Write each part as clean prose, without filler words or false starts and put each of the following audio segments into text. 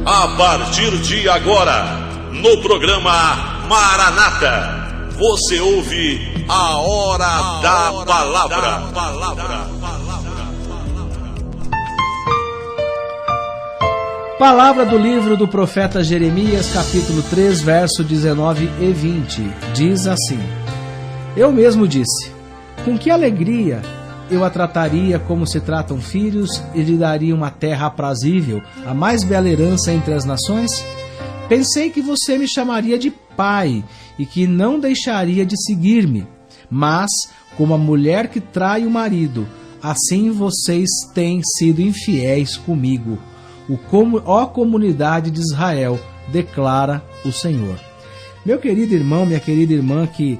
A partir de agora, no programa Maranata, você ouve a Hora da Palavra. Palavra do livro do profeta Jeremias, capítulo 3, verso 19 e 20. Diz assim: Eu mesmo disse, com que alegria eu a trataria como se tratam filhos e lhe daria uma terra aprazível, a mais bela herança entre as nações? Pensei que você me chamaria de pai e que não deixaria de seguir-me. Mas, como a mulher que trai o marido, assim vocês têm sido infiéis comigo. Ó comunidade de Israel, declara o Senhor. Meu querido irmão, minha querida irmã que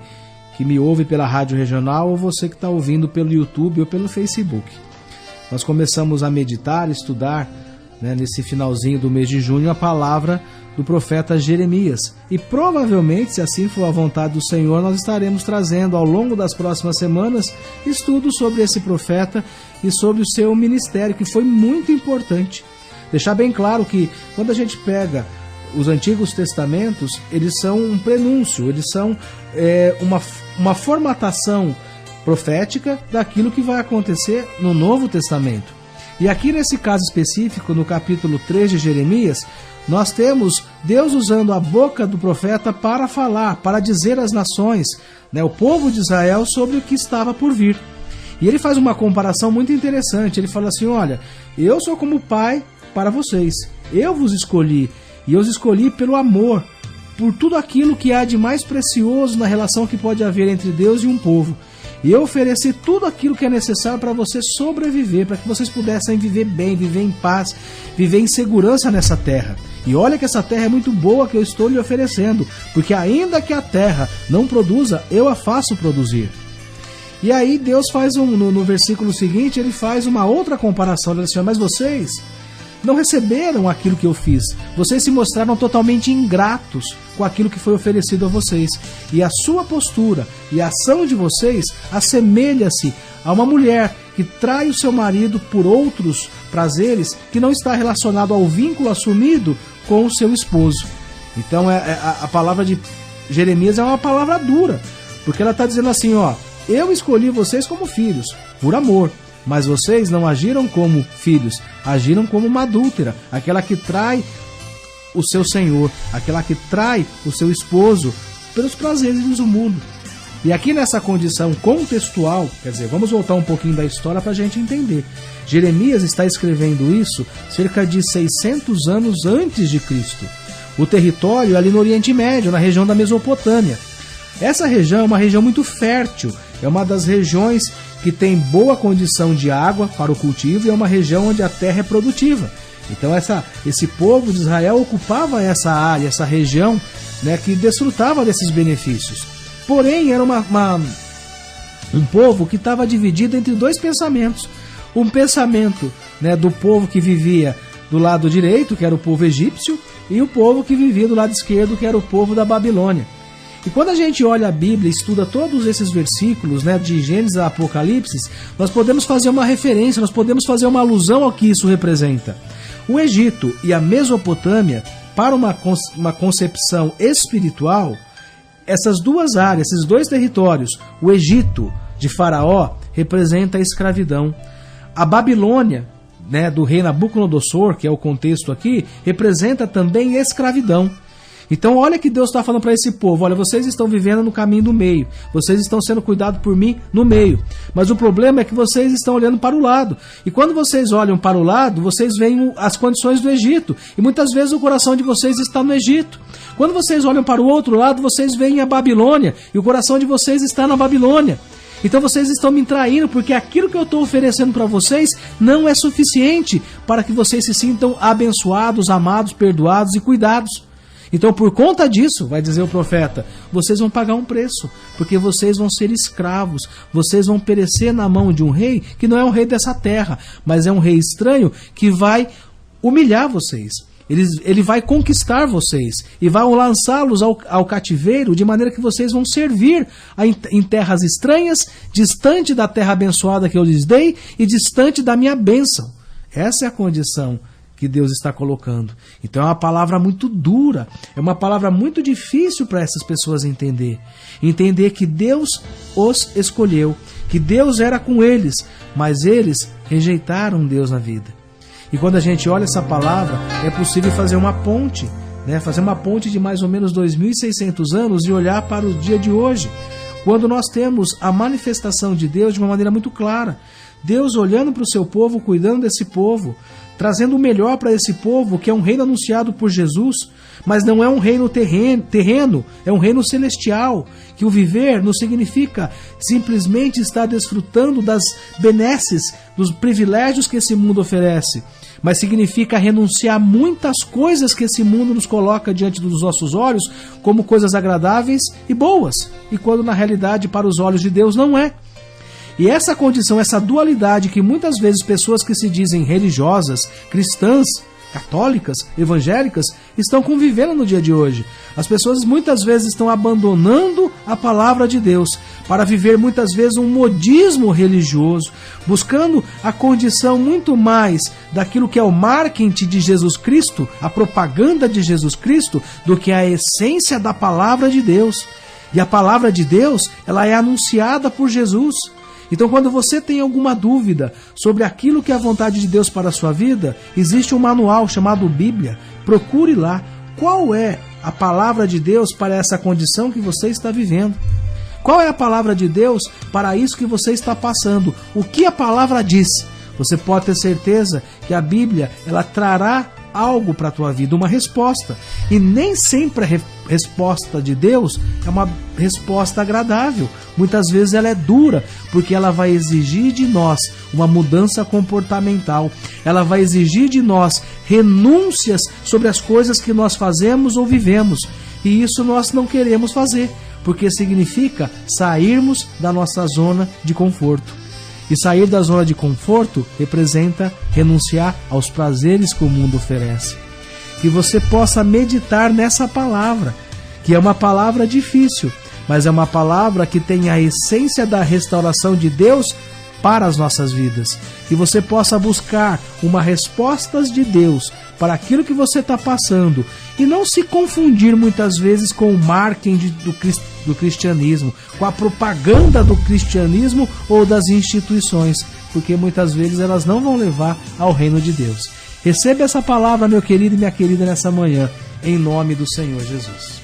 me ouve pela rádio regional, ou você que está ouvindo pelo YouTube ou pelo Facebook. Nós começamos a meditar, estudar, nesse finalzinho do mês de junho, a palavra do profeta Jeremias. E provavelmente, se assim for a vontade do Senhor, nós estaremos trazendo ao longo das próximas semanas estudos sobre esse profeta e sobre o seu ministério, que foi muito importante. Deixar bem claro que quando a gente pega os Antigos Testamentos, eles são um prenúncio, eles são uma formatação profética daquilo que vai acontecer no Novo Testamento. E aqui nesse caso específico, no capítulo 3 de Jeremias, nós temos Deus usando a boca do profeta para falar, para dizer às nações, o povo de Israel, sobre o que estava por vir. E ele faz uma comparação muito interessante, ele fala assim: olha, eu sou como pai para vocês, eu vos escolhi, e eu os escolhi pelo amor, por tudo aquilo que há de mais precioso na relação que pode haver entre Deus e um povo. E eu ofereci tudo aquilo que é necessário para você sobreviver, para que vocês pudessem viver bem, viver em paz, viver em segurança nessa terra. E olha que essa terra é muito boa que eu estou lhe oferecendo, porque ainda que a terra não produza, eu a faço produzir. E aí Deus faz no versículo seguinte, ele faz uma outra comparação, ele diz assim: mas vocês não receberam aquilo que eu fiz. Vocês se mostraram totalmente ingratos com aquilo que foi oferecido a vocês. E a sua postura e a ação de vocês assemelha-se a uma mulher que trai o seu marido por outros prazeres que não está relacionado ao vínculo assumido com o seu esposo. Então a palavra de Jeremias é uma palavra dura, porque ela está dizendo assim: eu escolhi vocês como filhos, por amor. Mas vocês não agiram como filhos, agiram como uma adúltera, aquela que trai o seu senhor, aquela que trai o seu esposo pelos prazeres do mundo. E aqui nessa condição contextual, quer dizer, vamos voltar um pouquinho da história para a gente entender. Jeremias está escrevendo isso cerca de 600 anos antes de Cristo. O território é ali no Oriente Médio, na região da Mesopotâmia. Essa região é uma região muito fértil, é uma das regiões que tem boa condição de água para o cultivo e é uma região onde a terra é produtiva. Então esse povo de Israel ocupava essa área, essa região, que desfrutava desses benefícios. Porém, era um povo que estava dividido entre dois pensamentos. Um pensamento do povo que vivia do lado direito, que era o povo egípcio, e o povo que vivia do lado esquerdo, que era o povo da Babilônia. E quando a gente olha a Bíblia e estuda todos esses versículos, de Gênesis a Apocalipse, nós podemos fazer uma referência, nós podemos fazer uma alusão ao que isso representa. O Egito e a Mesopotâmia, para uma concepção espiritual, essas duas áreas, esses dois territórios, o Egito de Faraó representa a escravidão. A Babilônia, do rei Nabucodonosor, que é o contexto aqui, representa também a escravidão. Então olha que Deus está falando para esse povo: olha, vocês estão vivendo no caminho do meio, vocês estão sendo cuidados por mim no meio, mas o problema é que vocês estão olhando para o lado, e quando vocês olham para o lado, vocês veem as condições do Egito, e muitas vezes o coração de vocês está no Egito. Quando vocês olham para o outro lado, vocês veem a Babilônia, e o coração de vocês está na Babilônia. Então vocês estão me traindo, porque aquilo que eu estou oferecendo para vocês não é suficiente para que vocês se sintam abençoados, amados, perdoados e cuidados. Então, por conta disso, vai dizer o profeta, vocês vão pagar um preço, porque vocês vão ser escravos, vocês vão perecer na mão de um rei que não é um rei dessa terra, mas é um rei estranho que vai humilhar vocês. Ele vai conquistar vocês e vai lançá-los ao cativeiro, de maneira que vocês vão servir em terras estranhas, distante da terra abençoada que eu lhes dei e distante da minha bênção. Essa é a condição que Deus está colocando. Então é uma palavra muito dura, é uma palavra muito difícil para essas pessoas entender. Entender que Deus os escolheu, que Deus era com eles, mas eles rejeitaram Deus na vida. E quando a gente olha essa palavra, é possível fazer uma ponte, né? Fazer uma ponte de mais ou menos 2.600 anos e olhar para o dia de hoje, quando nós temos a manifestação de Deus de uma maneira muito clara. Deus olhando para o seu povo, cuidando desse povo, trazendo o melhor para esse povo, que é um reino anunciado por Jesus, mas não é um reino terreno, é um reino celestial, que o viver não significa simplesmente estar desfrutando das benesses, dos privilégios que esse mundo oferece, mas significa renunciar muitas coisas que esse mundo nos coloca diante dos nossos olhos como coisas agradáveis e boas, e quando na realidade para os olhos de Deus não é. E essa condição, essa dualidade que muitas vezes pessoas que se dizem religiosas, cristãs, católicas, evangélicas, estão convivendo no dia de hoje. As pessoas muitas vezes estão abandonando a palavra de Deus para viver muitas vezes um modismo religioso, buscando a condição muito mais daquilo que é o marketing de Jesus Cristo, a propaganda de Jesus Cristo, do que a essência da palavra de Deus. E a palavra de Deus, ela é anunciada por Jesus. Então, quando você tem alguma dúvida sobre aquilo que é a vontade de Deus para a sua vida, existe um manual chamado Bíblia. Procure lá qual é a palavra de Deus para essa condição que você está vivendo. Qual é a palavra de Deus para isso que você está passando? O que a palavra diz? Você pode ter certeza que a Bíblia, ela trará algo para a tua vida, uma resposta. E nem sempre a resposta de Deus é uma resposta agradável. Muitas vezes ela é dura, porque ela vai exigir de nós uma mudança comportamental. Ela vai exigir de nós renúncias sobre as coisas que nós fazemos ou vivemos. E isso nós não queremos fazer, porque significa sairmos da nossa zona de conforto. E sair da zona de conforto representa renunciar aos prazeres que o mundo oferece. Que você possa meditar nessa palavra, que é uma palavra difícil, mas é uma palavra que tem a essência da restauração de Deus para as nossas vidas. Que você possa buscar uma resposta de Deus para aquilo que você está passando e não se confundir muitas vezes com o marketing do cristianismo, com a propaganda do cristianismo ou das instituições, porque muitas vezes elas não vão levar ao reino de Deus. Receba essa palavra, meu querido e minha querida, nessa manhã, em nome do Senhor Jesus.